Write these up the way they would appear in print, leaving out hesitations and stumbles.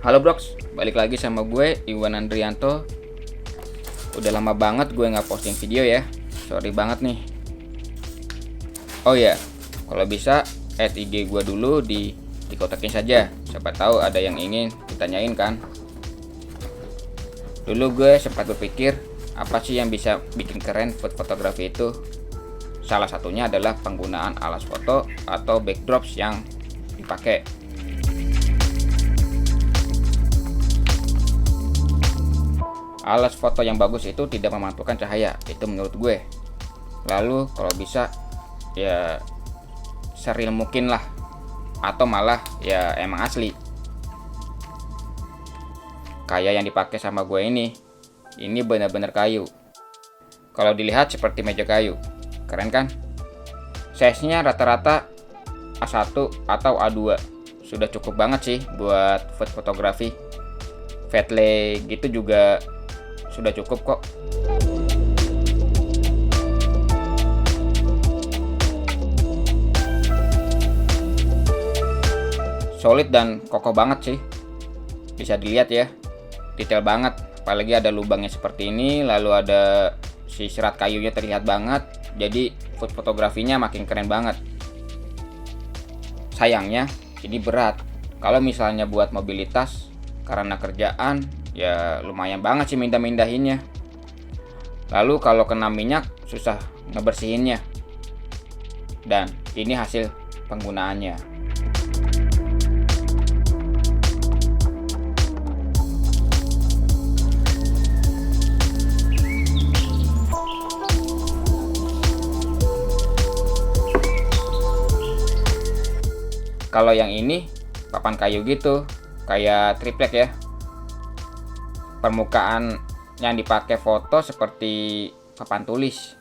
Halo Brox, balik lagi sama gue Iwan Andrianto. Udah lama banget gue nggak posting video ya. Sorry banget nih. Oh ya, kalau bisa add IG gue dulu di kotakin saja. Siapa tahu ada yang ingin ditanyain kan. Dulu gue sempat berpikir apa sih yang bisa bikin keren food fotografi itu. Salah satunya adalah penggunaan alas foto atau backdrops yang dipakai. Alas foto yang bagus itu tidak memantulkan cahaya, itu menurut gue. Lalu kalau bisa ya seril mungkin lah, atau malah ya emang asli. Kayak yang dipakai sama gue ini benar-benar kayu. Kalau dilihat seperti meja kayu, keren kan? Size-nya rata-rata A1 atau A2, sudah cukup banget sih buat food fotografi. Fatley gitu juga sudah cukup kok. Solid dan kokoh banget sih. Bisa dilihat ya, detail banget. Apalagi ada lubangnya seperti ini, lalu ada si serat kayunya terlihat banget. Jadi food fotografinya makin keren banget. Sayangnya ini berat. Kalau misalnya buat mobilitas karena kerjaan, ya lumayan banget sih mindah-mindahinnya. Lalu kalau kena minyak susah ngebersihinnya. Dan ini hasil penggunaannya. Kalau yang ini papan kayu gitu, kayak triplek ya. Permukaan yang dipakai foto seperti papan tulis.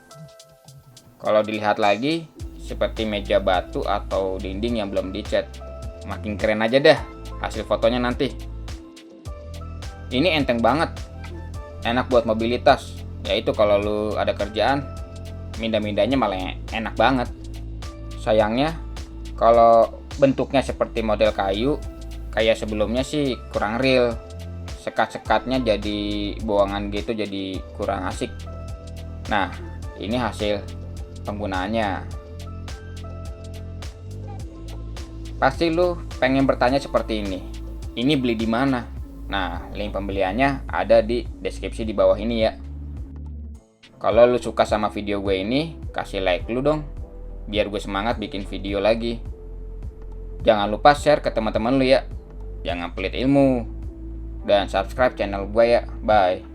Kalau dilihat lagi seperti meja batu atau dinding yang belum dicat. Makin keren aja dah hasil fotonya nanti. Ini enteng banget, enak buat mobilitas. Yaitu kalau lu ada kerjaan, mindah-mindahnya malah enak banget. Sayangnya kalau bentuknya seperti model kayu, kayak sebelumnya sih kurang real. Sekat-sekatnya jadi bohongan gitu, jadi kurang asik. Nah, ini hasil penggunaannya. Pasti lu pengen bertanya seperti ini. Ini beli di mana? Nah, link pembeliannya ada di deskripsi di bawah ini ya. Kalau lu suka sama video gue ini, kasih like lu dong, biar gue semangat bikin video lagi. Jangan lupa share ke teman-teman lu ya. Jangan pelit ilmu. Dan subscribe channel gue ya. Bye.